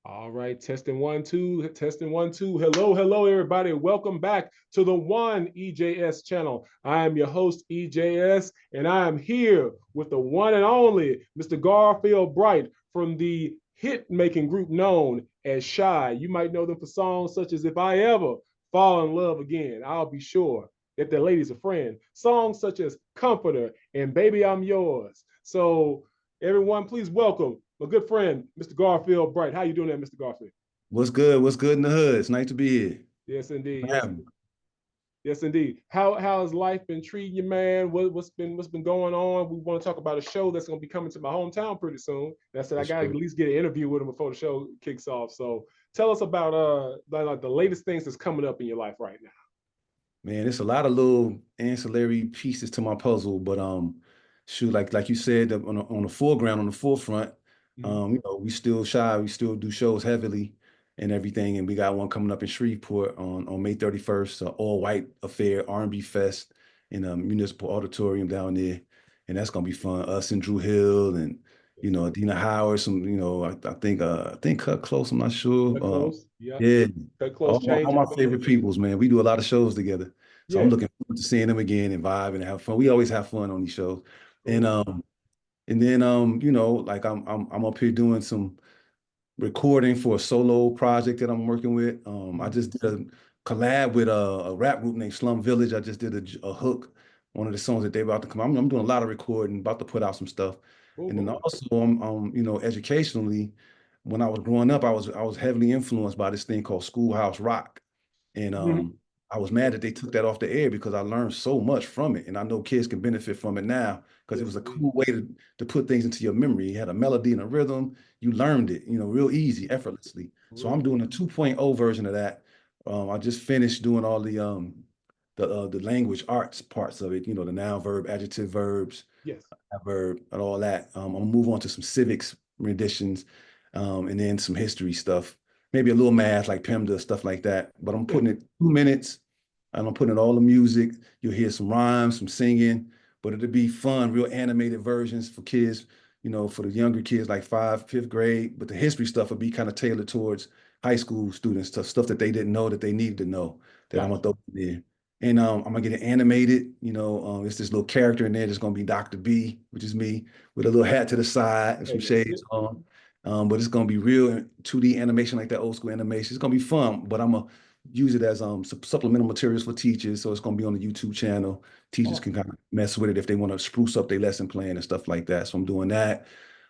All right, testing one, two, testing one, two. Hello, hello, everybody. Welcome back to the One EJS channel. I am your host, EJS, and I am here with the one and only Mr. Garfield Bright from the hit-making group known as SHAI. You might know them for songs such as If I Ever Fall in Love Again, I'll Be Sure That the Lady's a Friend. Songs such as Comforter and Baby I'm Yours. So everyone, please welcome my good friend, Mr. Garfield Bright. How you doing there, Mr. Garfield? What's good? What's good in the hood? It's nice to be here. Yes, indeed. Yes, Man, yes, indeed. How has life been treating you, man? What's been going on? We want to talk about a show that's going to be coming to my hometown pretty soon. And I said I for got to sure. at least get an interview with him before the show kicks off. So tell us about like the latest things that's coming up in your life right now. Man, it's a lot of little ancillary pieces to my puzzle, but shoot, like you said, on the foreground, on the forefront, Mhm. we still shy, we still do shows heavily and everything, and we got one coming up in Shreveport on May 31st, an all-white affair, R&B fest in a Municipal Auditorium down there, and that's gonna be fun. Us and Drew Hill and Yes, sir. Adina Howard, some, I think Cut Close, I'm not sure. Cut close. Yeah. Yeah, Cut close. all Change my your mind. favorite peoples, man. We do a lot of shows together. So I'm Yeah. looking forward to seeing them again and vibing and have fun. We always have fun on these shows. And Cool. like I'm up here doing some recording for a solo project that I'm working with. I Mhm. just did a collab with a rap group named Slum Village. I just did a hook, one of the songs that they about to come. I'm doing a lot of recording, about to put out some stuff. Cool, And then cool. also educationally, when I was growing up, I was heavily influenced by this thing called Schoolhouse Rock. And Mhm. I was mad that they took that off the air because I learned so much from it. And I know kids can benefit from it now because it Yes, was a indeed. cool way to put things into your memory. It had a melody and a rhythm. You learned it, real easy, effortlessly. So I'm Real. doing a 2.0 version of that. I just finished doing all the language arts parts of it, the noun, verb, adjective, verbs, Yes. verb, and all that. I'm gonna move on to some civics renditions, and then some history stuff, maybe a little math like PEMDA, stuff like that. But I'm Yeah. putting it 2 minutes, and I'm putting all the music. You'll hear some rhymes, some singing, but it'll be fun, real animated versions for kids, for the younger kids like fifth grade. But the history stuff will be kind of tailored towards high school students, stuff that they didn't know that they needed to know that I'm gonna Gotcha. throw in there. And I'm gonna get it animated. It's this little character in there that's gonna be Dr. B, which is me, with a little hat to the side and Hey, some that's it. shades on. But it's gonna be real 2D animation like that old school animation. It's gonna be fun, but I'm gonna use it as supplemental materials for teachers. So it's gonna be on the YouTube channel. Teachers Oh, can kind of mess with it if they want to spruce up their lesson plan and stuff like that. So I'm doing that.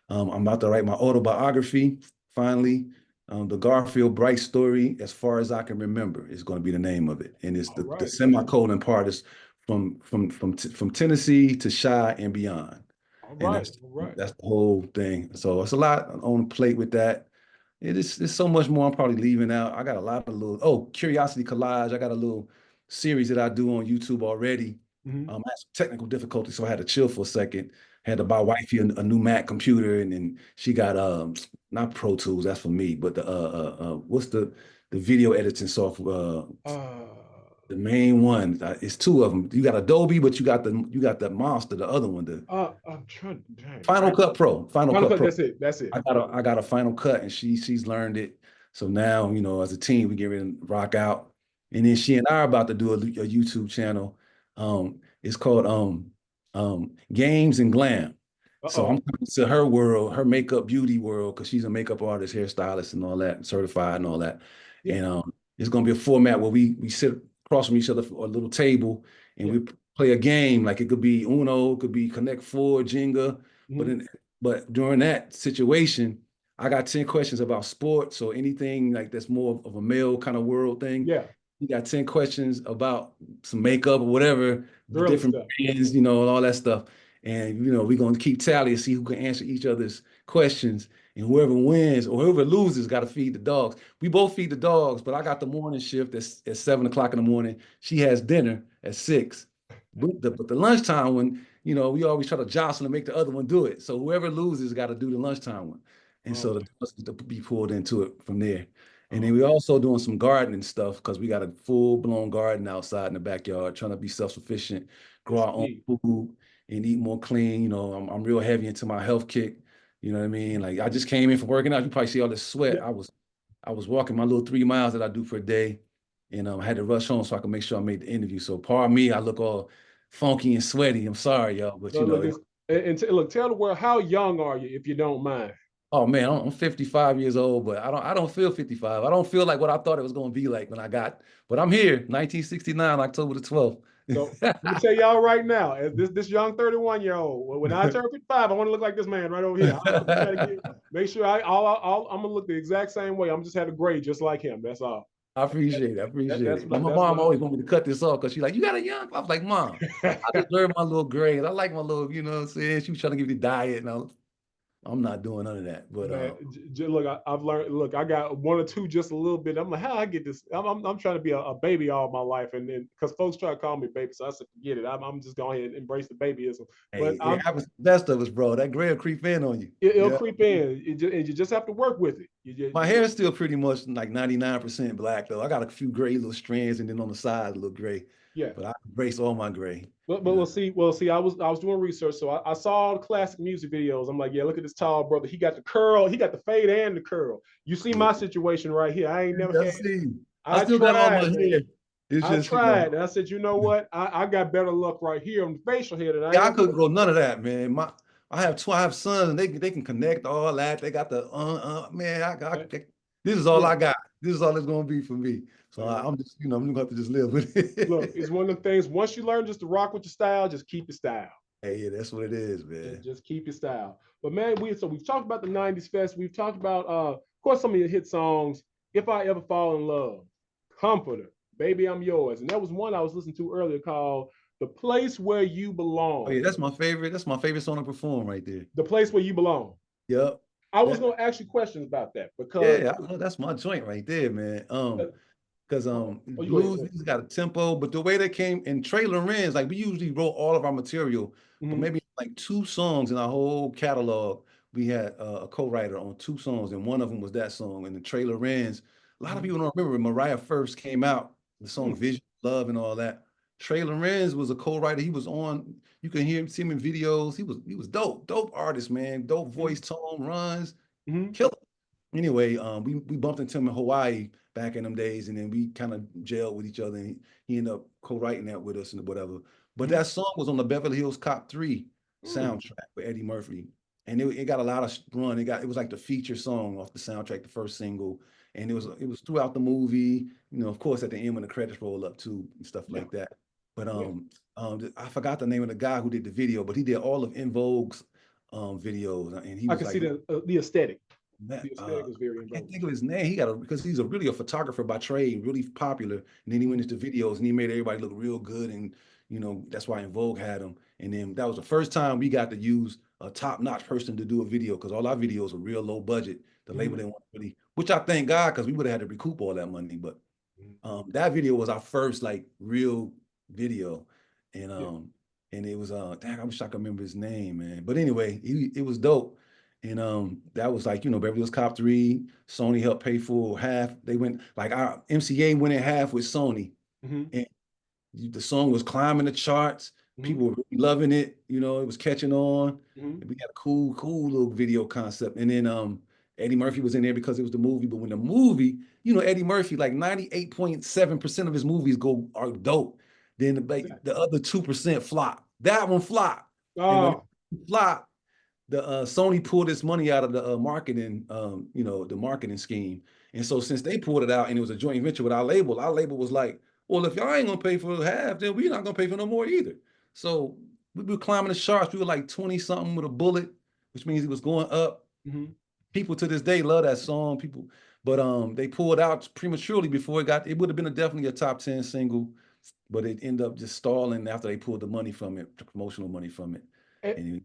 I'm about to write my autobiography finally. The Garfield Bright story, as far as I can remember, is going to be the name of it, and it's all the right. semicolon part is from Tennessee to Chi and beyond, All and right. that's All right. that's the whole thing. So it's a lot on the plate with that. It's so much more I'm probably leaving out. I got a lot of Curiosity Collage. I got a little series that I do on YouTube already. Mhm. I had some technical difficulties, so I had to chill for a second. Had to Sure. buy wifey a new Mac computer, and then she got not Pro Tools, that's for me, but what's the video editing software? The main one. It's two of them. You got Adobe, but you got the monster, the other one, the I'm trying. Dang. Final Cut Pro. Final Final Cut cut. Pro. That's it. That's it. I got a Final Cut, and she's learned it. So now, as a team, we get ready to rock out. And then she and I are about to do a YouTube channel. It's called Games and Glam. So I'm Uh-oh. coming to her world, her makeup beauty world, because she's a makeup artist, hairstylist, and all that, certified and all that. Yeah. And it's gonna be a format where we sit across from each other for a little table and Yeah. we play a game. Like it could be Uno, it could be Connect Four, Jenga. But Mhm. in, but during that situation, I got 10 questions about sports or anything like that's more of a male kind of world thing. Yeah. You got 10 questions about some makeup or whatever, Girly different stuff. brands, and all that stuff. And we're gonna keep tally and see who can answer each other's questions. And whoever wins or whoever loses got to feed the dogs. We both feed the dogs, but I got the morning shift at 7 o'clock in the morning. She has dinner at 6. But the lunchtime one, we always try to jostle and make the other one do it. So whoever loses got to do the lunchtime one. And so Okay. the dogs get to be pulled into it from there. And then we Okay. also doing some gardening stuff because we got a full-blown garden outside in the backyard, trying to be self-sufficient, grow Yes, our own indeed. food, and eat more clean. I'm real heavy into my health kick. You know what I mean? Like I just came in from working out. You probably see all this sweat. Yeah. I was walking my little 3 miles that I do per day, and I had to rush home so I could make sure I made the interview. So pardon me, I look all funky and sweaty. I'm sorry, y'all, but you Look, know, look, look, tell the world, how young are you, if you don't mind? oh man, I'm 55 years old, but I don't feel 55. I don't feel like what I thought it was gonna be like when I got, but I'm here, 1969, October the 12th. So let me tell y'all right now, as this young 31-year-old, when I turn 55, I want to look like this man right over here. I'm just trying to make sure I'm gonna look the exact same way. I'm just had a grade just like him. That's all. I appreciate it. I appreciate That's it. Now, what my that's mom what always wanted me to cut this off because she's like, you got a young. I was like, Mom, I deserve my little grades. I like my little, you know what I'm saying? She was trying to give me the diet, and I'm not doing none of that. But Man, look, I've learned. Look, I got one or two just a little bit. I'm like, how I get this? I'm trying to be a baby all my life, and then because folks try to call me baby, so I said, forget it. I'm just going ahead and embrace the babyism. But hey, it happens to the best of us, bro. That gray will creep in on you. it'll Yeah. creep in, and you just have to work with it. My hair is still pretty much like 99% black, though. I got a few gray little strands, and then on the side, a little gray. Yeah. But I embrace all my gray. But You know. we'll see. I was doing research, so I saw all the classic music videos. I'm like, yeah, look at this tall brother. He got the curl, he got the fade and the curl. You see Yeah. my situation right here. I ain't never I had. see. I I still got all my tried, man. hair. It's I just, tried, and I said, you know what? I got better luck right here on the facial hair than I yeah, I am. couldn't grow none of that, man. I have sons, and they can connect all that. They got the man. This is all I Look, got. This is all it's gonna be for me. So man, I'm just, I'm gonna have to just live with look, it. it's one of the things. Once you learn just to rock with your style, just keep your style. Hey, yeah, that's what it is, man. Just keep your style. But man, we've talked about the '90s fest. We've talked about, of course, some of your hit songs. If I Ever Fall in Love, Comforter, Baby I'm Yours, and that was one I was listening to earlier called "The Place Where You Oh yeah, Belong." that's my favorite. That's my favorite song to perform right there. The place where you belong. Yep. I was That gonna ask you questions about that because yeah, that's my joint right there, man. uh, Because you go ahead. blues music got a tempo, but the way they came in Trailer Rins, like we usually wrote all of our material, but Mm-hmm. maybe like two songs in our whole catalog, we had a co-writer on two songs, and one of them was that song. And the Trailer Rins, a lot of people don't remember when Mariah first came out, the song Mm-hmm. Vision, Love, and all that. Trailer Rins was a co-writer. He was on. You can hear him, see him in videos. He was dope artist, man. Dope voice, tone, runs, Mm-hmm. killer. Anyway, we bumped into him in Hawaii back in them days, and then we kind of gelled with each other, and he ended up co-writing that with us and whatever. But Mm-hmm. that song was on the Beverly Hills Cop 3 Mm-hmm. soundtrack with Eddie Murphy. And it got a lot of run. It was like the feature song off the soundtrack, the first single. And it was throughout the movie, of course at the end when the credits roll up too and stuff Yeah. like that. But Yeah. I forgot the name of the guy who did the video, but he did all of In Vogue's videos. And he I was can see like, the aesthetic. man, The aesthetic was very I can't involved. think of his name. Because he's really a photographer by trade, really popular. And then he went into videos and he made everybody look real good. And that's why In Vogue had him. And then that was the first time we got to use a top-notch person to do a video because all our videos were real low budget. The label Mm-hmm. didn't want really, which I thank God because we would have had to recoup all that money. But Mm-hmm. that video was our first like real video, and Yeah. it was dang, I wish I could remember his name, man. But anyway, it was dope, and that was like Beverly Hills Cop 3. Sony helped pay for half. They went like our MCA went in half with Sony, Mm-hmm. and the song was climbing the charts. Mm-hmm. People were really loving it. It was catching on. Mm-hmm. And we had a cool little video concept. And then Eddie Murphy was in there because it was the movie. But when the movie, Eddie Murphy, like 98.7% of his movies are dope. Then Exactly. the other 2% flop. That one flopped. And when it Oh. flopped, the Sony pulled its money out of the marketing, the marketing scheme. And so since they pulled it out and it was a joint venture with our label was like, well, if y'all ain't gonna pay for half, then we're not gonna pay for no more either. So we were climbing the charts. We were like 20 something with a bullet, which means it was going up. Mm-hmm. People to this day love that song. People, but they pulled out prematurely before it would have been definitely a top 10 single, but it ended up just stalling after they pulled the money from it, the promotional money from it. And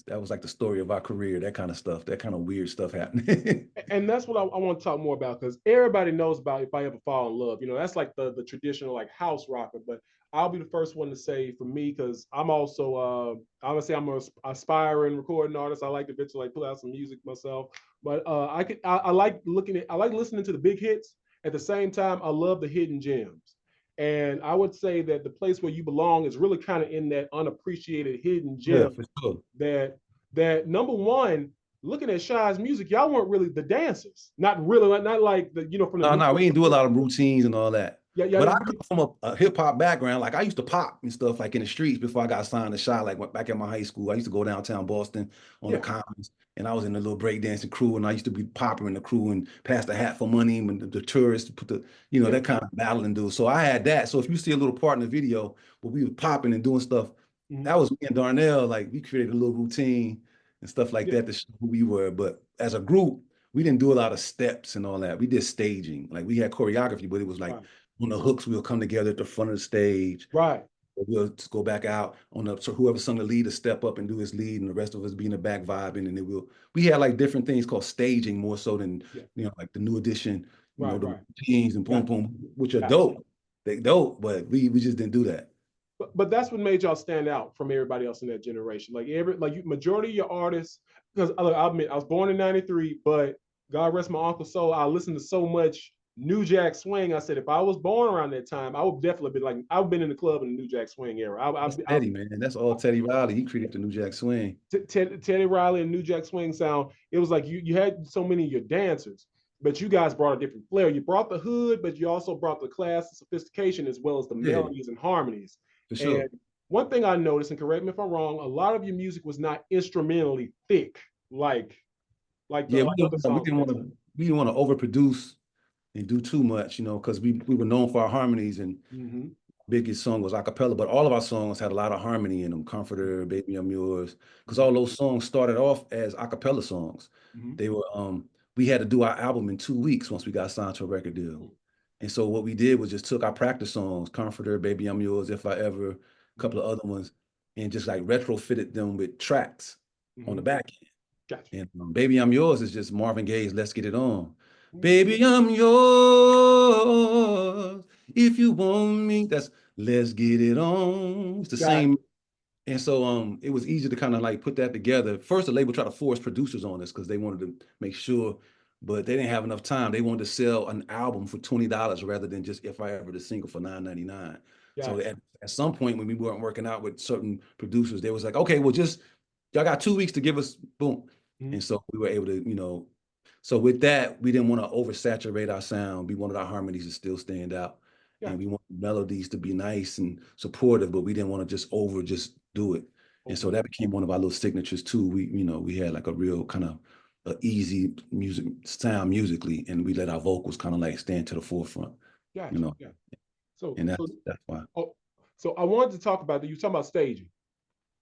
that was like the story of our career, that kind of stuff, that kind of weird stuff happening. And that's what I want to talk more about because everybody knows about If I Ever Fall in Love. That's like the traditional like house rocker. But I'll be the first one to say for me because I'm also I'm gonna say I'm an aspiring recording artist. I like to eventually like put out some music myself. But I like I like listening to the big hits. At the same time, I love the hidden gems. And I would say that the place where you belong is really kind of in that unappreciated hidden Yeah, gem for sure. that number one looking at SHAI's music, y'all weren't really the dancers. Not really, not like the, from the No, new. no, we didn't do a lot of routines and all that. Yeah, yeah, But I come from a hip hop background. Like I used to pop and stuff like in the streets before I got signed to SHAI. Like back in my high school, I used to go downtown Boston on the yeah. Commons, and I was in the little breakdancing crew, and I used to be popper in the crew and pass the hat for money when the tourists put the, Yeah. that kind of battling do. So I had that. So if you see a little part in the video where we were popping and doing stuff, Mhm. that was me and Darnell. Like we created a little routine and stuff like Yeah. that to show who we were. But as a group, we didn't do a lot of steps and all that. We did staging. Like we had choreography, but it was like Right. on the hooks, we'll come together at the front of the stage. Right. We'll just go back out on the, so whoever sung the lead to step up and do his lead, and the rest of us be in the back vibing. And then we had like different things called staging more so than, Yeah. like the new edition, Right. the Right. routines and boom, Gotcha. boom, which are Gotcha. dope. They dope, but we just didn't do that. But that's what made y'all stand out from everybody else in that generation. Like majority of your artists, because I admit I was born in '93, but God rest my uncle soul, I listened to so much New Jack Swing. I said if I was born around that time, I would definitely be like I've been in the club in the New Jack Swing era. That's Teddy, man. That's all Teddy Riley. He created the New Jack Swing. Teddy Riley and New Jack Swing sound. It was like you had so many of your dancers, but you guys brought a different flair. You brought the hood, but you also brought the class and sophistication as well as the Yeah, melodies and harmonies. for sure. And one thing I noticed, and correct me if I'm wrong, a lot of your music was not instrumentally thick, like the Yeah, like other songs. we didn't want to overproduce and do too much, because we were known for our harmonies, and Mm-hmm. biggest song was a cappella, but all of our songs had a lot of harmony in them. Comforter, Baby I'm Yours, because all those songs started off as a cappella songs. Mm-hmm. They were we had to do our album in 2 weeks once we got signed to a record deal. And so what we did was just took our practice songs, Comforter, Baby I'm Yours, If I Ever, a couple of other ones, and just like retrofitted them with tracks on the back end. Gotcha. And Baby I'm Yours is just Marvin Gaye's Let's Get It On. Baby, I'm yours. If you want me, that's Let's Get It On. It's the Gotcha. same. And so it was easy to kind of like put that together. First, the label tried to force producers on us because they wanted to make sure, but they didn't have enough time. They wanted to sell an album for $20 rather than just If I Ever the single for $9.99. So Gotcha. at some point when we weren't working out with certain producers, they was like, okay, well just y'all got 2 weeks to give us boom. Mm-hmm. And so we were able to, so with that, we didn't want to oversaturate our sound. We wanted our harmonies to still stand out. Gotcha. And we wanted melodies to be nice and supportive, but we didn't want to just do it. And so that became one of our little signatures too. We had like a real kind of easy music sound musically, and we let our vocals kind of like stand to the forefront. Gotcha. Yeah. So and that's why. Oh, so I wanted to talk about that. You were talking about staging.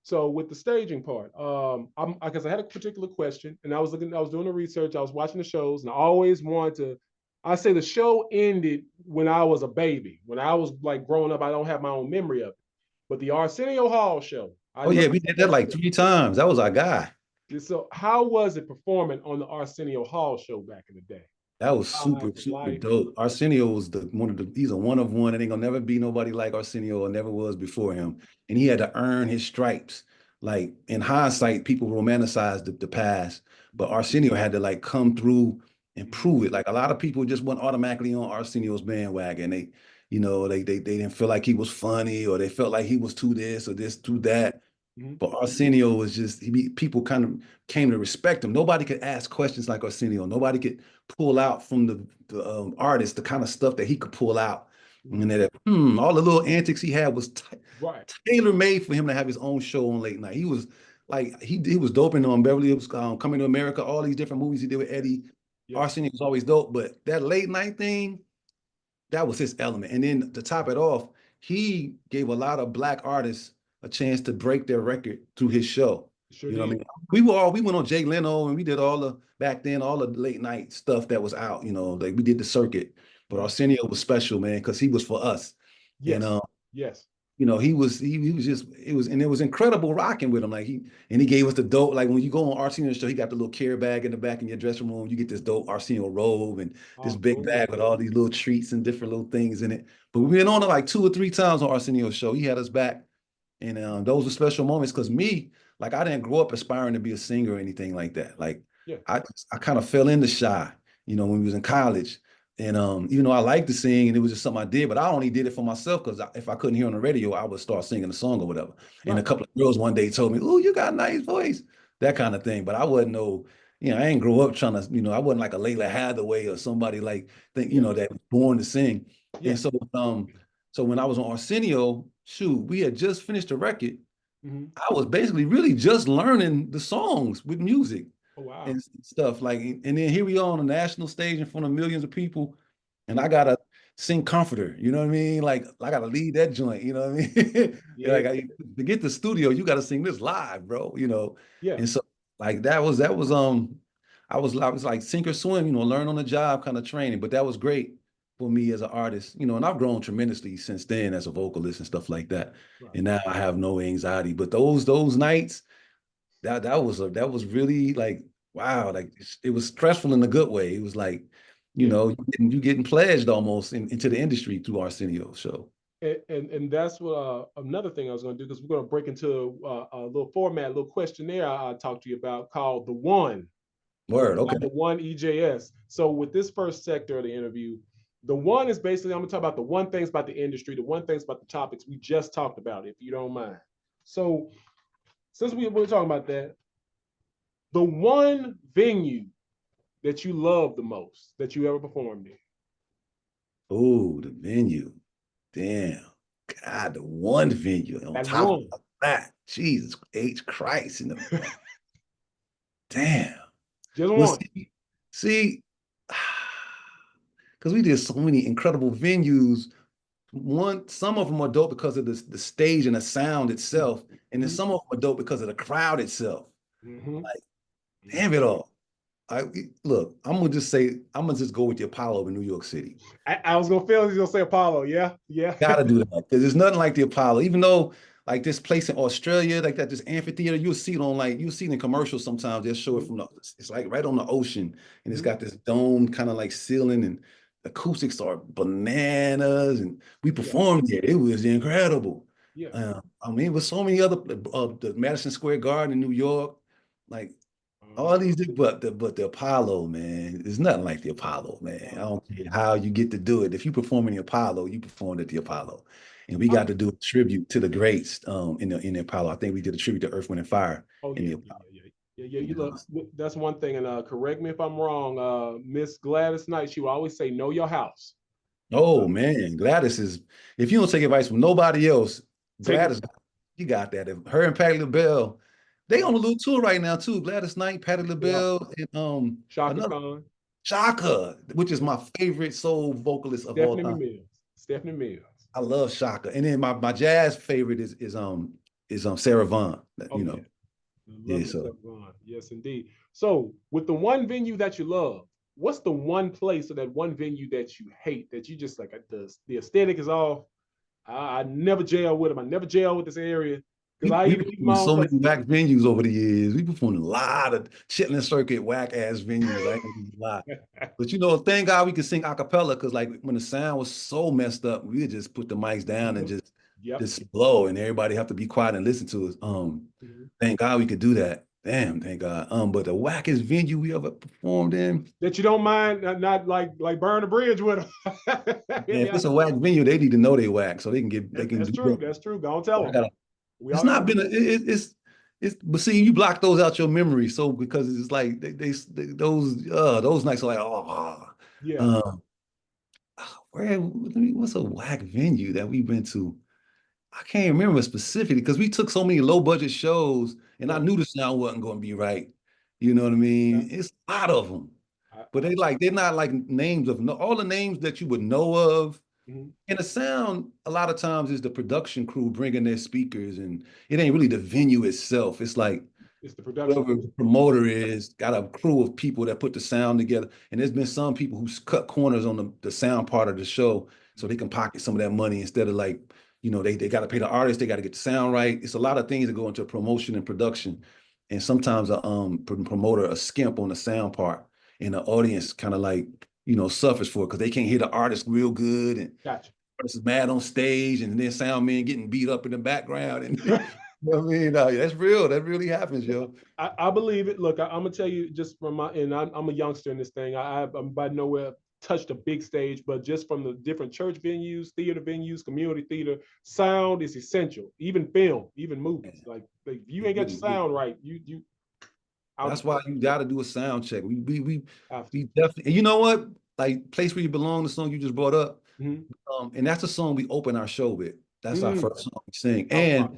So with the staging part, I guess I had a particular question, and I was doing the research, I was watching the shows, and I always wanted to. I say the show ended when I was a baby, when I was like growing up. I don't have my own memory of it, but the Arsenio Hall show. Oh yeah, we did that like 3 times. That was our guy. So how was it performing on the Arsenio Hall show back in the day? That was super dope. Arsenio was he's a one of one. It ain't gonna never be nobody like Arsenio, or never was before him. And he had to earn his stripes. Like in hindsight, people romanticize the past, but Arsenio had to like come through and prove it. Like a lot of people just went automatically on Arsenio's bandwagon. They didn't feel like he was funny, or they felt like he was too this or this, too that. But Arsenio was just, people kind of came to respect him. Nobody could ask questions like Arsenio. Nobody could pull out from the artist the kind of stuff that he could pull out. And that, all the little antics he had was tailor-made for him to have his own show on late night. He was like, he was dope in Beverly Hills, Coming to America, all these different movies he did with Eddie. Yeah. Arsenio was always dope, but that late night thing, that was his element. And then to top it off, he gave a lot of Black artists a chance to break their record through his show. Sure you know did. What I mean? We went on Jay Leno, and we did all the late night stuff that was out, like we did the circuit. But Arsenio was special, man, because he was for us. Yes. And yes. He was just, it was incredible rocking with him. Like he gave us the dope, like when you go on Arsenio's show, he got the little care bag in the back in your dressing room. You get this dope Arsenio robe and this big bag with all these little treats and different little things in it. But we went on it like 2 or 3 times on Arsenio's show. He had us back. And those were special moments because me, like I didn't grow up aspiring to be a singer or anything like that. Like I kind of fell into SHAI, when we was in college. And even though I liked to sing and it was just something I did, but I only did it for myself because if I couldn't hear on the radio, I would start singing a song or whatever. Right. And a couple of girls one day told me, "Oh, you got a nice voice," that kind of thing. But I wasn't no, I ain't grow up trying to, I wasn't like a Layla Hathaway or somebody like Yeah. that was born to sing. Yeah. And so when I was on Arsenio, shoot, we had just finished a record. Mm-hmm. I was basically really just learning the songs with music Oh wow. and stuff. Like, and then here we are on a national stage in front of millions of people, and I gotta sing Comforter. You know what I mean? Like, I gotta lead that joint. You know what I mean? Yeah. Like, to get the studio, you gotta sing this live, bro. Yeah. And so like that was I was like sink or swim. Learn on the job kind of training. But that was great for me as an artist. And I've grown tremendously since then as a vocalist and stuff like that. Right. And now I have no anxiety. But those nights that was really like wow, like it was stressful in a good way. It was like, Yeah. you getting pledged almost into the industry through Arsenio show. And that's what another thing I was going to do, because we're going to break into a little format, a little questionnaire I talked to you about called the One. Word, okay. About the One EJS. So with this first sector of the interview, the one is basically I'm going to talk about the one things about the industry, the one things about the topics we just talked about, if you don't mind. So since we're talking about that, the one venue that you love the most that you ever performed in. Oh, the venue. Damn. God, the one venue on That top one. of that. Jesus H. Christ. Damn. Just Well, one. see, because we did so many incredible venues. Some of them are dope because of the stage and the sound itself, and then Mm-hmm. some of them are dope because of the crowd itself. Mm-hmm. Like, damn it all. I look, I'm gonna just go with the Apollo in New York City. I was gonna feel he's gonna say Apollo. Yeah, yeah. Gotta do that because there's nothing like the Apollo. Even though like this place in Australia, like that, this amphitheater, you'll see it in commercials sometimes. They'll show it from it's like right on the ocean, and it's Mm-hmm. got this dome kind of like ceiling, and acoustics are bananas. And we Yeah, performed there. It was incredible. yeah. I mean, with so many other the Madison Square Garden in New York, like all Uh-huh. these, but the Apollo, man, there's nothing like the Apollo, man. I don't care how you get to do it. If you perform in the Apollo, you performed at the Apollo, and we got to do a tribute to the greats in the Apollo. I think we did a tribute to Earth, Wind, and Fire Oh in yeah, the yeah, Apollo. yeah, yeah. Yeah, yeah, You you know, look. That's one thing, and correct me if I'm wrong. Miss Gladys Knight, she would always say, "Know your house." oh man, Gladys is. If you don't take advice from nobody else, Take it. Gladys, you got that. If her and Patti LaBelle, they on a little tour right now too. Gladys Knight, Patti They are. LaBelle, and Shaka another Khan. Shaka, which is Yeah. my favorite soul vocalist of all Stephanie time. Mills. Stephanie Mills. I love Shaka. And then my jazz favorite is Sarah Vaughan. Oh yeah. I love Yeah, Miss so Vaughn. Yes, indeed. So, with the one venue that you love, what's the one place or that one venue that you hate that you just like the aesthetic is off? I never jail with them. I never jail with this area because I we even my performed own so place. many whack venues over the years. We performed a lot of Chitlin Circuit whack ass venues. I ain't gonna lie. But thank God we could sing a cappella because like when the sound was so messed up, we would just put the mics down and just Yep. just blow and everybody have to be quiet and listen to us. Mhm. Thank God we could do that. Damn, thank God. But the wackest venue we ever performed in. That you don't mind not like burn the bridge with them. Hear Yeah, me if out. it's a whack venue, they need to know they whack so they can That's do true. that. That's true. Go on, tell But I them. gotta. We It's all got not to do been. that. It's. But see, you block those out your memory, so because it's like those nights are like Yeah. um what's a whack venue that we've been to? I can't remember specifically because we took so many low budget shows and I Yeah. knew the sound wasn't going to be right. You know what I Yeah. mean? It's a lot of them, but I, they're not like names of all the names that you would know of. mhm. And the sound, a lot of times, is the production crew bringing their speakers, and it ain't really the venue itself. It's like It's the production whoever crew. the promoter is got a crew of people that put the sound together. And there's been some people who's cut corners on the sound part of the show so they can pocket some of that money instead of like, they got to pay the artist, they got to get the sound right. It's a lot of things that go into promotion and production. And sometimes a promoter a skimp on the sound part, and the audience kind of like, suffers for it because they can't hear the artist real good. And Gotcha. artist is mad on stage, and then sound man getting beat up in the background. And you know what I mean? That's real. That really happens, yo. I believe it. Look, I'm gonna tell you just from my and I'm a youngster in this thing. I'm by nowhere touched a big stage, but just from the different church venues, theater venues, community theater, sound is essential. Even film, even movies. Like if you It ain't got your really is. sound right, you I'll That's why you got to do a sound check. have to. We definitely. And you know what? Like Place Where You Belong, the song you just brought up, Mhm. and that's the song we open our show with. That's our Mm. first song we sing. Oh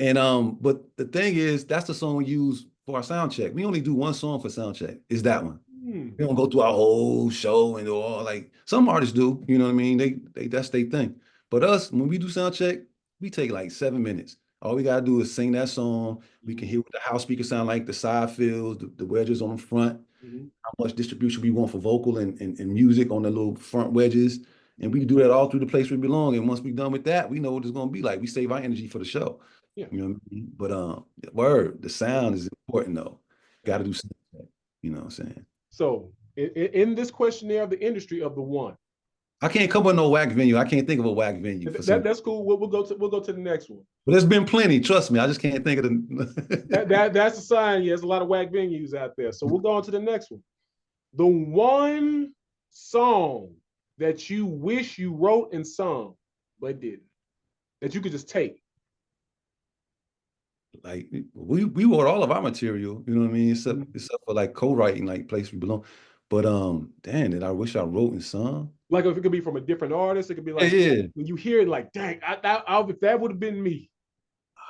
wow. But the thing is, that's the song we use for our sound check. We only do one song for sound check. Is that one? Mm. We don't go through our whole show and do all like some artists do. You know what I mean? They that's their thing. But us, when we do sound check, we take like 7 minutes. All we gotta do is sing that song. We can Mhm. hear what the house speakers sound like, the side fills, the wedges on the front, Mhm. how much distribution we want for vocal and music on the little front wedges. And Mhm. we do that all through the place we belong. And once we're done with that, we know what it's gonna be like. We save our energy for the show. Yeah. You know what I mean? But word, the sound is important though. Got to Got do it. something. You know what I'm saying? So in this questionnaire of the industry of the one, I can't come with no whack venue. I can't think of a whack venue for some. that's cool. We'll go to the next one. But there's been plenty. Trust me. I just can't think of the. That's a sign. Yeah, there's a lot of whack venues out there. So we'll go on to the next one. The one song that you wish you wrote and sung but didn't, that you could just take. Like we wrote all of our material. You know what I mean? Except Mhm. except for like co-writing, like Place We Belong. But damn it, I wish I wrote and sung. Like if it could be from a different artist, it could be Yeah, like yeah. when you hear it, like, dang, if that would have been me.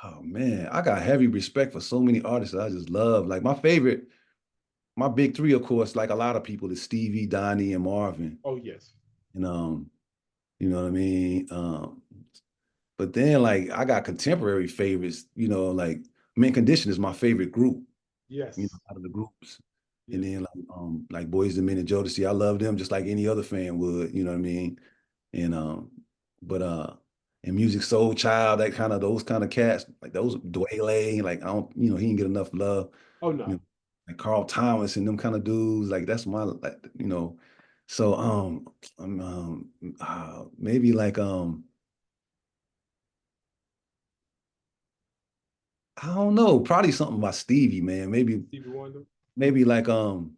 Oh man, I got heavy respect for so many artists that I just love. Like my favorite, my big three, of course, like a lot of people, is Stevie, Donnie, and Marvin. Oh yes, And you know what I mean? But then like I got contemporary favorites, like Mint Condition is my favorite group, yes, out of the groups. And yes. then like Boys the Men and Jodeci, I love them just like any other fan would, you know what I mean? And but and Music Soul Child, that kind of those kind of cats, like those Dwayne, like I don't, he didn't get enough love, Oh you no. know, like Carl Thomas and them kind of dudes, like that's my like. So maybe like I don't know, probably something by Stevie, man. Maybe Stevie Wonder. maybe like that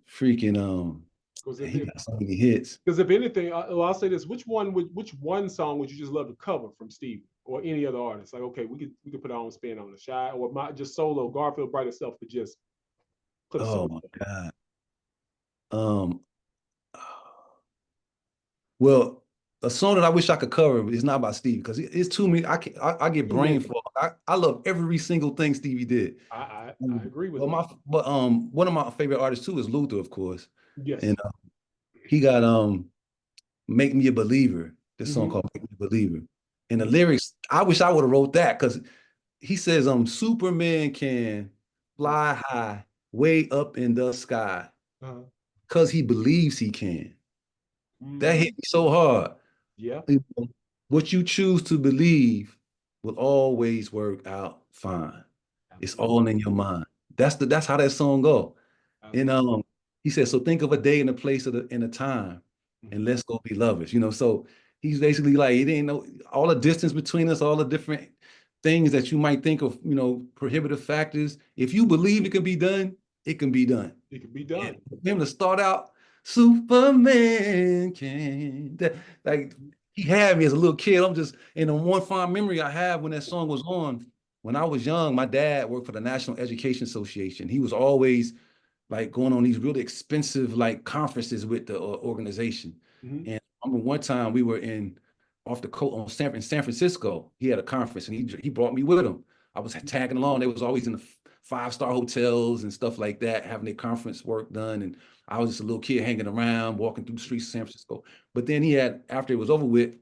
freaking Because he got so many hits. if anything, I'll say this: which one song would you just love to cover from Stevie or any other artist? Like, okay, we could put our own spin on the SHAI, or my just solo. Garfield Bright itself could just put a Oh solo. my God. Um well, a song that I wish I could cover is not by Stevie because it's too many. I get Too brain many. fog. I love every single thing Stevie did. I agree with But that. one of my favorite artists too is Luther, of course. Yes. And he got Make Me a Believer, this song Mm-hmm. called Make Me a Believer. And the Mm-hmm. lyrics, I wish I would have wrote that because he says, Superman can fly high, way up in the sky, Uh-huh. because he believes he can. That Mm-hmm. hit me so hard. Yeah. You know, what you choose to believe will always work out fine. It's Absolutely. all in your mind. That's how that song go. And Absolutely. he said, so think of a day and a place and a time, and Mm-hmm. let's go be lovers. So he's basically like, he didn't know all the distance between us, all the different things that you might think of, prohibitive factors. If you believe it can be done, it can be done. It could be And done. for him to start out, Superman can like he had me as a little kid. I'm just in the one fond memory I have when that song was on. When I was young, my dad worked for the National Education Association. He was always like going on these really expensive like conferences with the organization. Mm-hmm. And I remember one time we were in off the coast in San Francisco. He had a conference and he brought me with him. I was tagging along. They was always in the five-star hotels and stuff like that, having their conference work done. And I was just a little kid hanging around, walking through the streets of San Francisco. But then he had, after it was over with,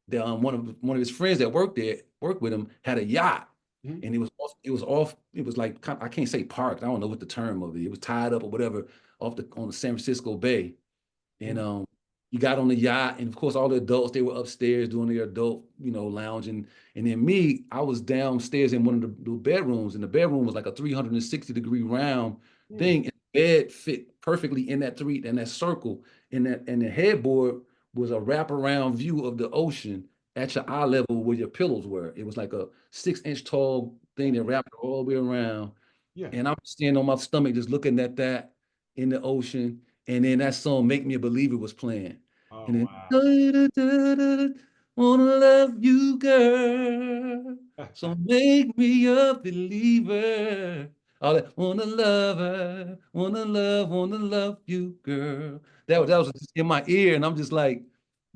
one of his friends that worked with him, had a yacht. Mm-hmm. And it was like, I can't say parked. I don't know what the term of it. It was tied up or whatever on the San Francisco Bay. And Mm-hmm. he got on the yacht, and of course, all the adults, they were upstairs doing their adult, lounging. And then me, I was downstairs in one of the bedrooms, and the bedroom was like a 360-degree round Mm-hmm. thing. And the bed fit perfectly in that circle. And the headboard was a wraparound view of the ocean at your eye level where your pillows were. It was like a 6-inch tall thing that wrapped all the way around. Yeah. And I'm standing on my stomach just looking at that in the ocean. And then that song "Make Me a Believer" was playing. Oh And wow. then wanna love you, girl. So make me a believer. All that, wanna love her, wanna love you, girl. That was just in my ear, and I'm just like,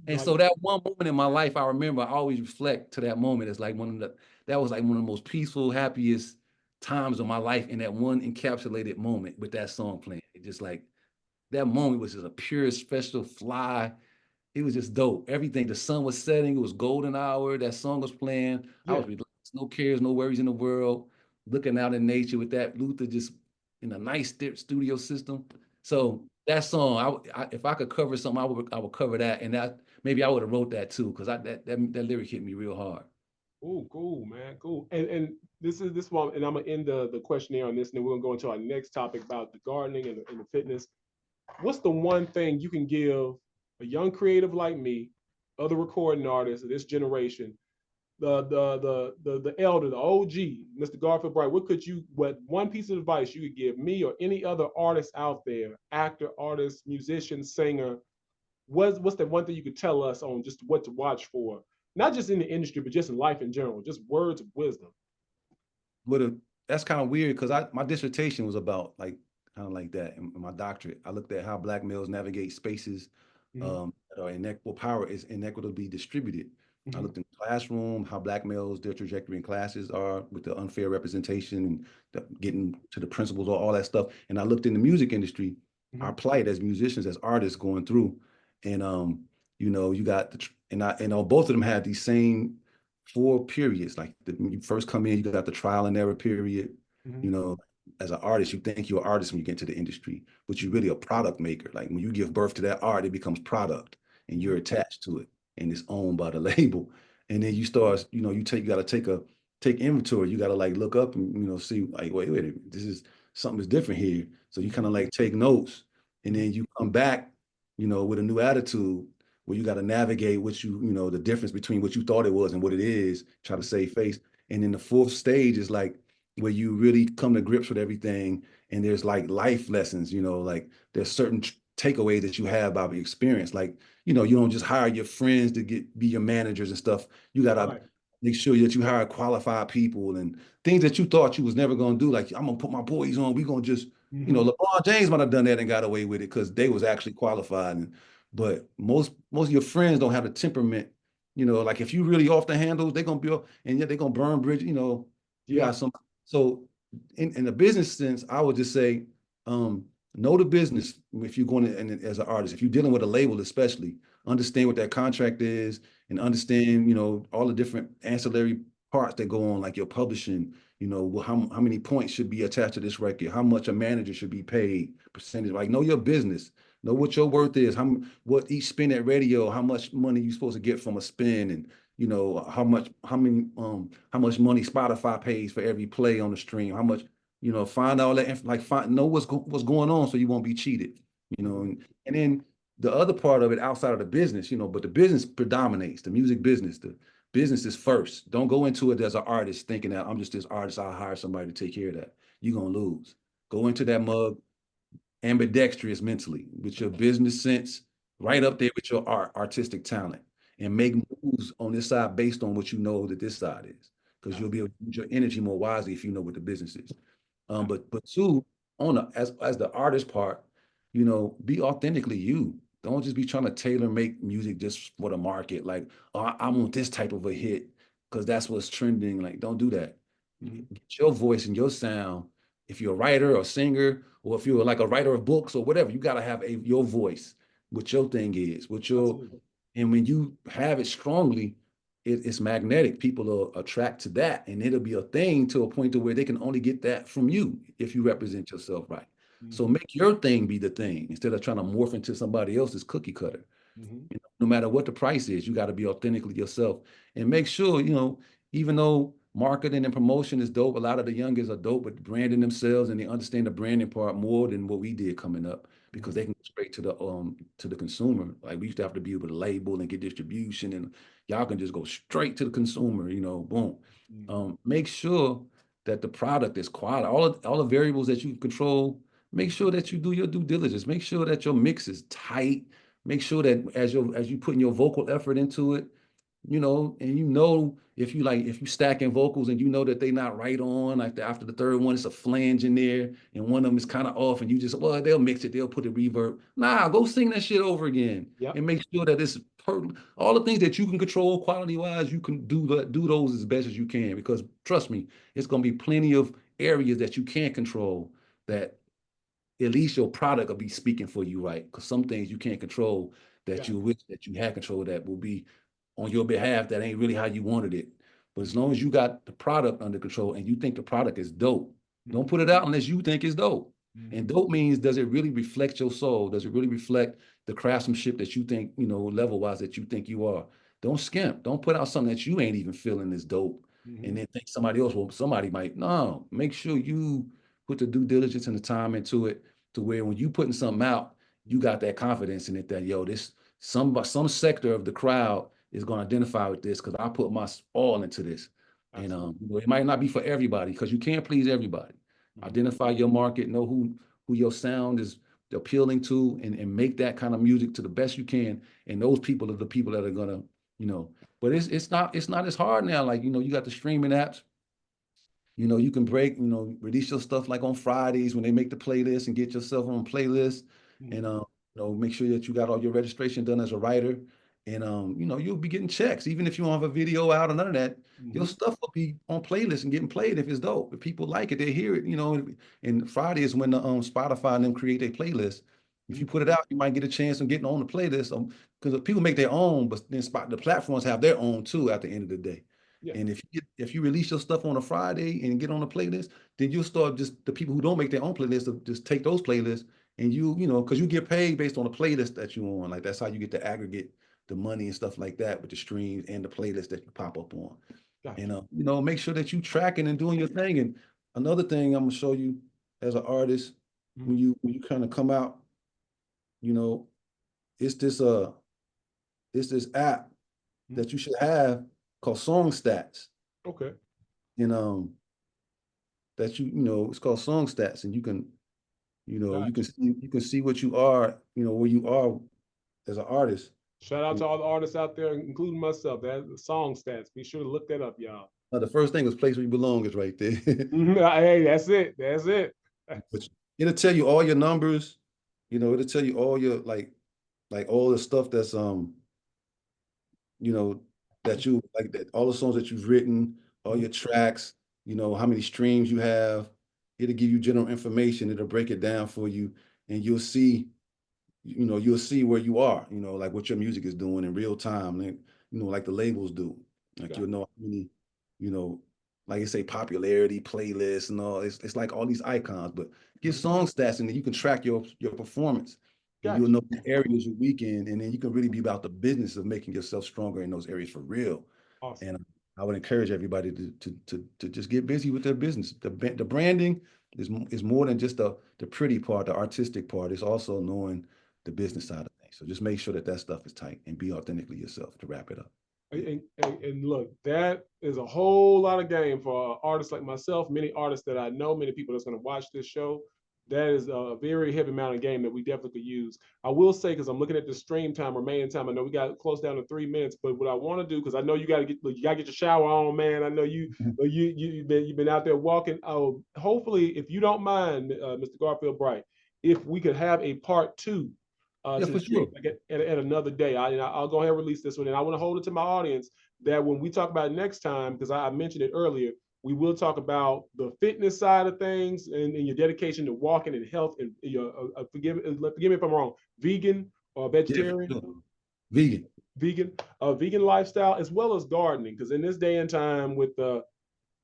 and Like, so that one moment in my life, I remember, I always reflect to that moment. It's like that was like one of the most peaceful, happiest times of my life in that one encapsulated moment with that song playing. It just like, that moment was just a pure, special, fly. It was just dope. Everything, the sun was setting, it was golden hour, that song was playing. I yeah. was relaxed, no cares, no worries in the world, looking out in nature with that Luther just in a nice studio system. So that song, if I could cover something, I would cover that. And that maybe I would have wrote that too, because that lyric hit me real hard. Oh, cool, man. Cool. And this one, and I'm gonna end the questionnaire on this, and then we're gonna go into our next topic about the gardening and the fitness. What's the one thing you can give a young creative like me, other recording artists of this generation, the elder, the OG, Mr. Garfield Bright? What one piece of advice you could give me or any other artist out there, actor, artist, musician, singer? What's that one thing you could tell us on just what to watch for? Not just in the industry, but just in life in general, just words of wisdom. But that's kind of weird because my dissertation was about like kind of like that. In my doctorate, I looked at how black males navigate spaces Mm-hmm. that are inequitable, power is inequitably distributed. I Mm-hmm. looked in the classroom, how black males, their trajectory in classes are with the unfair representation and getting to the principles, all that stuff. And I looked in the music industry, Mm-hmm. our plight as musicians, as artists going through. And you got both of them had these same four periods. Like when you first come in, you got the trial and error period. Mm-hmm. You know, as an artist, you think you're an artist when you get into the industry, but you're really a product maker. Like when you give birth to that art, it becomes product and Mm-hmm. you're attached to it and it's owned by the label. And then you start, you got to take inventory. You got to like look up and, see like, wait a minute, something is different here. So you kind Mm-hmm. of like take notes and Mm-hmm. then you come back, with a new attitude where you got to navigate the difference between what you thought it was and what it is, try to save face. And then the fourth stage is like where you really come to grips with everything. And there's like life lessons, like there's certain takeaways that you have about the experience. Like, you don't just hire your friends to be your managers and stuff. You gotta Right. make sure that you hire qualified people and things that you thought you was never gonna do. Like, I'm gonna put my boys on. We gonna just, Mm-hmm. LeBron James might have done that and got away with it because they was actually qualified. But most of your friends don't have the temperament. Like if you really off the handles, they're gonna be and yet they're gonna burn bridges. You Yeah. got some. So in the business sense, I would just say, um, know the business if you're going to, and as an artist, if you're dealing with a label, especially understand what that contract is and understand, all the different ancillary parts that go on, like your publishing, how many points should be attached to this record, how much a manager should be paid, percentage, like know your business, know what your worth is, what each spin at radio, how much money you're supposed to get from a spin, and how much money Spotify pays for every play on the stream, how much, find all that, know what's going on so you won't be cheated, Mm-hmm. and then the other part of it outside of the business, but the business predominates, the music business, the business is first. Don't go into it as an artist thinking that I'm just this artist, I'll hire somebody to take care of that. You're gonna lose. Go into that mug ambidextrous mentally with your business sense right up there with your artistic talent and make moves on this side based on what you know that this side is. Because you'll be able to use your energy more wisely if you know what the business is. But two, as the artist part, be authentically you. Don't just be trying to tailor make music just for the market. Like, oh, I want this type of a hit because that's what's trending. Like, don't do that. Mm-hmm. Get your voice and your sound. If you're a writer or singer, or if you're like a writer of books or whatever, you got to have your voice, what your thing is, Absolutely. and when you have it strongly, it's magnetic. People will attract to that, and it'll be a thing to a point to where they can only get that from you if you represent yourself right. So Mm-hmm. make your thing be the thing instead of trying to morph into somebody else's cookie cutter. Mm-hmm. No matter what the price is, you got to be authentically yourself and make sure, even though marketing and promotion is dope, a lot of the youngers are dope with branding themselves and they understand the branding part more than what we did coming up because Mm-hmm. they can go straight to the consumer. Like we used to have to be able to label and get distribution, and y'all can just go straight to the consumer, boom. Mm-hmm. Make sure that the product is quality. All the variables that you control, make sure that you do your due diligence. Make sure that your mix is tight. Make sure that as you putting your vocal effort into it, and if you stacking vocals and you know that they not right on, like after the third one, it's a flange in there, and one of them is kind of off, and you just, well, they'll mix it, they'll put a reverb. Nah, go sing that shit over again Yep. and make sure that it's all the things that you can control quality wise, you can do those as best as you can, because trust me, it's gonna be plenty of areas that you can't control that at least your product will be speaking for you, right? Because some things you can't control that Gotcha. you wish that you had control that will be on your behalf that ain't really how you wanted it. But as long as you got the product under control and you think the product is dope, don't put it out unless you think it's dope. And dope means, does it really reflect your soul? Does it really reflect the craftsmanship that you think, level wise that you think you are? Don't skimp. Don't put out something that you ain't even feeling is dope and then think somebody else will, somebody might. No, make sure you put the due diligence and the time into it to where when you putting something out, you got that confidence in it that, yo, this some sector of the crowd is going to identify with this because I put my all into this. And it might not be for everybody because you can't please everybody. Identify your market, know who your sound is appealing to, and make that kind of music to the best you can. And those people are the people that are gonna, but it's not as hard now. Like, you got the streaming apps. You can release your stuff like on Fridays when they make the playlist and get yourself on playlist and make sure that you got all your registration done as a writer. And you'll be getting checks. Even if you don't have a video out or none of that, your stuff will be on playlist and getting played if it's dope. If people like it, they hear it, and Friday is when the Spotify and them create their playlist. If you put it out, you might get a chance of getting on the playlist. Because people make their own, but then the platforms have their own too at the end of the day. Yeah. And if you release your stuff on a Friday and get on a playlist, then you'll start just the people who don't make their own playlist to just take those playlists and because you get paid based on the playlist that you on. Like that's how you get to aggregate the money and stuff like that with the streams and the playlist that you pop up on. Gotcha. And make sure that you tracking and doing your thing. And another thing I'm gonna show you as an artist, when you kind of come out, it's this app that you should have called Song Stats. Okay. And that it's called Song Stats, and you can see what you are, where you are as an artist. Shout out to all the artists out there, including myself. That's the Song Stats. Be sure to look that up, y'all. The first thing is place where you belong is right there. Hey, that's it. That's it. But it'll tell you all your numbers. It'll tell you all your like all the stuff that's that you like, that all the songs that you've written, all your tracks, how many streams you have. It'll give you general information. It'll break it down for you, and you'll see where you are, like what your music is doing in real time, like the labels do. Like you'll know how many, like you say, popularity, playlists, and all. It's like all these icons, but get Song Stats, and then you can track your performance. And you'll know the areas you're weak in, and then you can really be about the business of making yourself stronger in those areas for real. Awesome. And I would encourage everybody to just get busy with their business. The branding is more than just the pretty part, the artistic part. It's also knowing the business side of things. So just make sure that stuff is tight and be authentically yourself to wrap it up. And look, that is a whole lot of game for artists like myself, many artists that I know, many people that's going to watch this show. That is a very heavy amount of game that we definitely could use. I will say, because I'm looking at the stream time, remaining time. I know we got close down to 3 minutes, but what I want to do, because I know you got to get your shower on, man. I know you've been out there walking. Oh, hopefully, if you don't mind, Mr. Garfield Bright, if we could have a part 2 Yeah, to for the stream sure. at another day. I'll go ahead and release this one, and I want to hold it to my audience that when we talk about it next time, because I mentioned it earlier, we will talk about the fitness side of things and your dedication to walking and health and your forgive me if I'm wrong, vegan or Yeah, for vegetarian, sure. Vegan. vegan lifestyle, as well as gardening. Because in this day and time, with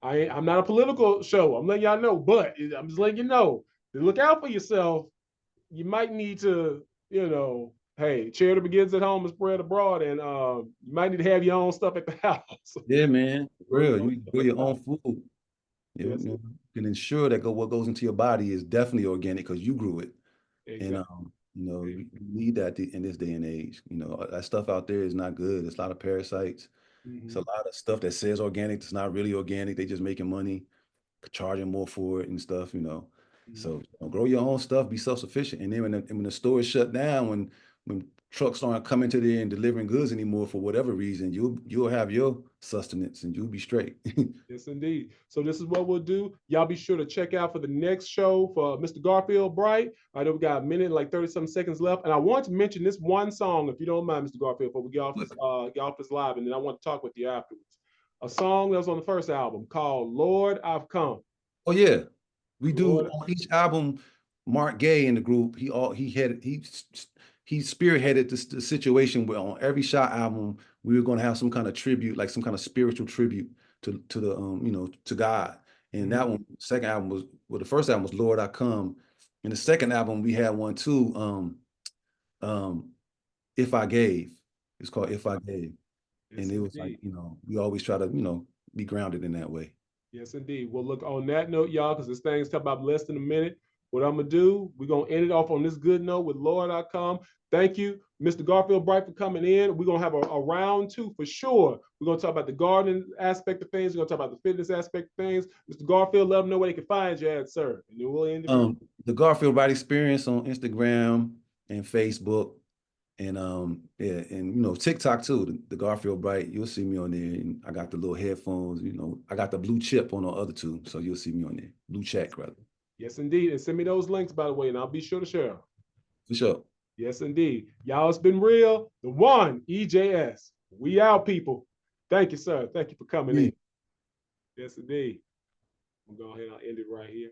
I'm not a political show. I'm letting y'all know, but I'm just letting you know to look out for yourself. You might need to, hey, charity begins at home and spread abroad, and you might need to have your own stuff at the house. Yeah, man. For Grow your real. You own need to stuff grow at your the own house. food. Yes, You can ensure that what goes into your body is definitely organic because you grew it. And exactly. you need that in this day and age. That stuff out there is not good. There's a lot of parasites. It's a lot of stuff that says organic. It's not really organic. They just making money, charging more for it and stuff. So grow your own stuff, be self-sufficient. And then when the store is shut down, when trucks aren't coming to there and delivering goods anymore for whatever reason, you'll have your sustenance and you'll be straight. Yes, indeed. So this is what we'll do. Y'all be sure to check out for the next show for Mr. Garfield Bright. I know we got a minute, like 30-something seconds left. And I want to mention this one song, if you don't mind, Mr. Garfield, before we get off this live, and then I want to talk with you afterwards. A song that was on the first album called Lord, I've Come. Oh yeah, we do Lord, on each album. Mark Gay in the group, he spearheaded the situation where on every SHAI album we were going to have some kind of tribute, like some kind of spiritual tribute to the to God. And that one, second album was, well, the first album was Lord I Come, and the second album we had one too, If I Gave. It's called If I Gave, yes, and it was like, indeed. we always try to be grounded in that way. Yes, indeed. Well, look, on that note, y'all, because this thing's talking about less than a minute, what I'm going to do, we're going to end it off on this good note with Lord I Come. Thank you, Mr. Garfield Bright, for coming in. We're going to have a round two for sure. We're going to talk about the gardening aspect of things. We're going to talk about the fitness aspect of things. Mr. Garfield, let them know where they can find you at, sir. And then we'll end the The Garfield Bright Experience on Instagram and Facebook. And yeah, and TikTok too, the Garfield Bright, you'll see me on there. And I got the little headphones, I got the blue chip on the other two, so you'll see me on there. Blue check, rather. Yes, indeed. And send me those links, by the way, and I'll be sure to share them. For sure. Yes, indeed. Y'all, it's been real. The one, EJS. We out, people. Thank you, sir. Thank you for coming in. Yes, indeed. I'm going to go ahead and I'll end it right here.